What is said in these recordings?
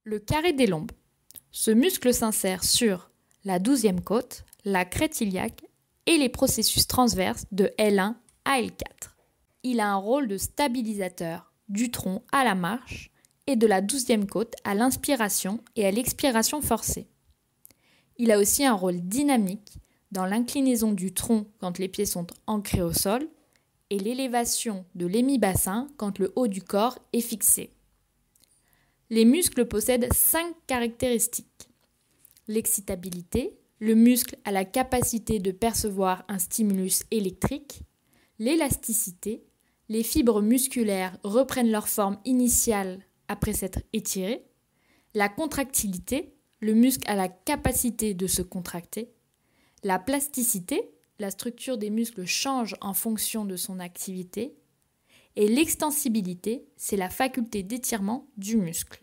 Le carré des lombes. Ce muscle s'insère sur la 12e côte, la crête iliaque et les processus transverses de L1 à L4. Il a un rôle de stabilisateur du tronc à la marche et de la 12e côte à l'inspiration et à l'expiration forcée. Il a aussi un rôle dynamique dans l'inclinaison du tronc quand les pieds sont ancrés au sol et l'élévation de l'hémibassin quand le haut du corps est fixé. Les muscles possèdent 5 caractéristiques. L'excitabilité, le muscle a la capacité de percevoir un stimulus électrique. L'élasticité, les fibres musculaires reprennent leur forme initiale après s'être étirées. La contractilité, le muscle a la capacité de se contracter. La plasticité, la structure des muscles change en fonction de son activité. Et l'extensibilité, c'est la faculté d'étirement du muscle.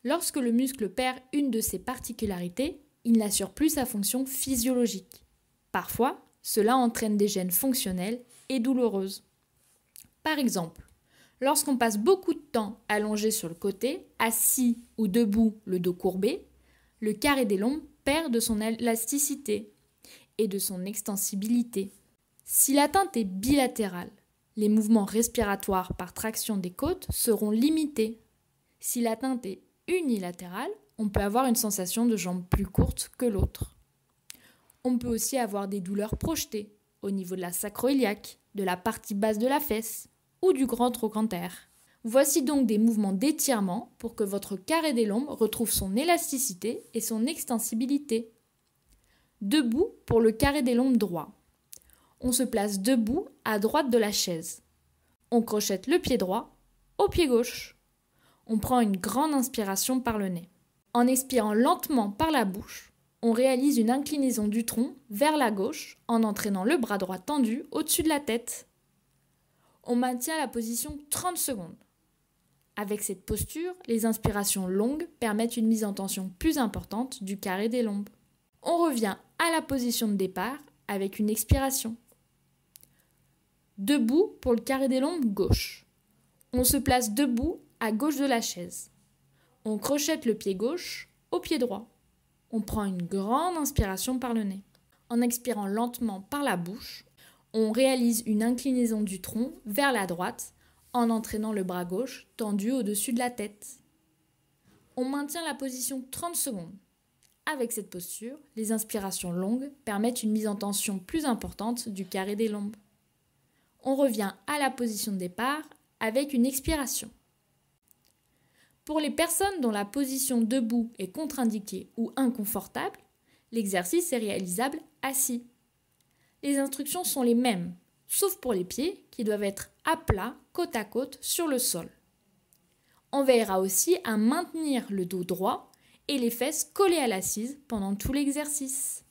Lorsque le muscle perd une de ses particularités, il n'assure plus sa fonction physiologique. Parfois, cela entraîne des gênes fonctionnelles et douloureuses. Par exemple, lorsqu'on passe beaucoup de temps allongé sur le côté, assis ou debout, le dos courbé, le carré des lombes perd de son élasticité et de son extensibilité. Si l'atteinte est bilatérale, les mouvements respiratoires par traction des côtes seront limités. Si l'atteinte est unilatérale, on peut avoir une sensation de jambe plus courte que l'autre. On peut aussi avoir des douleurs projetées au niveau de la sacro-iliaque, de la partie basse de la fesse ou du grand trochanter. Voici donc des mouvements d'étirement pour que votre carré des lombes retrouve son élasticité et son extensibilité. Debout pour le carré des lombes droit. On se place debout à droite de la chaise. On crochette le pied droit au pied gauche. On prend une grande inspiration par le nez. En expirant lentement par la bouche, on réalise une inclinaison du tronc vers la gauche en entraînant le bras droit tendu au-dessus de la tête. On maintient la position 30 secondes. Avec cette posture, les inspirations longues permettent une mise en tension plus importante du carré des lombes. On revient à la position de départ avec une expiration. Debout pour le carré des lombes gauche. On se place debout à gauche de la chaise. On crochette le pied gauche au pied droit. On prend une grande inspiration par le nez. En expirant lentement par la bouche, on réalise une inclinaison du tronc vers la droite en entraînant le bras gauche tendu au-dessus de la tête. On maintient la position 30 secondes. Avec cette posture, les inspirations longues permettent une mise en tension plus importante du carré des lombes. On revient à la position de départ avec une expiration. Pour les personnes dont la position debout est contre-indiquée ou inconfortable, l'exercice est réalisable assis. Les instructions sont les mêmes, sauf pour les pieds qui doivent être à plat, côte à côte, sur le sol. On veillera aussi à maintenir le dos droit et les fesses collées à l'assise pendant tout l'exercice.